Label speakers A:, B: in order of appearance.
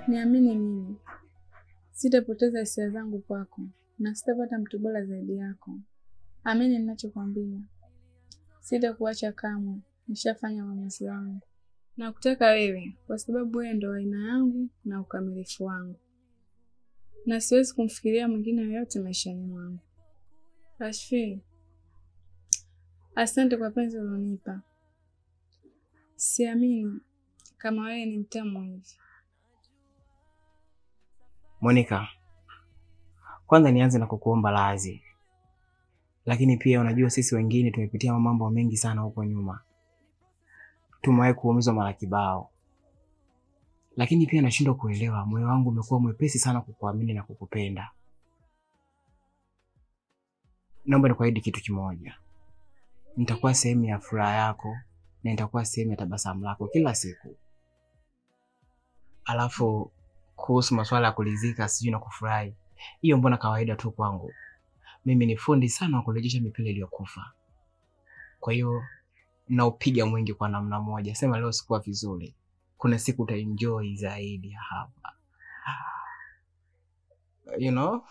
A: Niamini mimi, sitapoteza hisia zangu kwako na sitapata mtu bora zaidi yako. Amini ninachokwambia. Sitakuacha kamwe, nishafanya maamuzi wangu. Na kutaka wewe kwa sababu wewe ndo aina yangu na ukamilifu wangu. Na siwezi kumfikiria mwingine yoyote maishani mwangu. Rashfi, asante kwa penzi ulonipa. Siamini kama wewe ni mtamu hivi.
B: Monica, kwanza nianze na kukuomba radhi. Lakini pia unajua sisi wengine tumepitia mambo mengi sana huko nyuma. Tumewahi kuumizwa mara kibao. Lakini pia nashindwa kuelewa, moyo wangu umekuwa mwepesi sana kukuamini na kukupenda. Naomba nikuahidi kitu kimoja. Nitakuwa sehemu ya furaha yako na nitakuwa sehemu ya tabasamu lako kila siku. Alafu kuhusu masuala ya kulizika sijui na kufurahi, hiyo mbona kawaida tu kwangu. Mimi ni fundi sana wa kurejesha mipira iliyokufa. Kwa hiyo naupiga mwingi kwa namna moja. Sema leo sikuwa vizuri, kuna siku utaenjoy zaidi hapa. You know?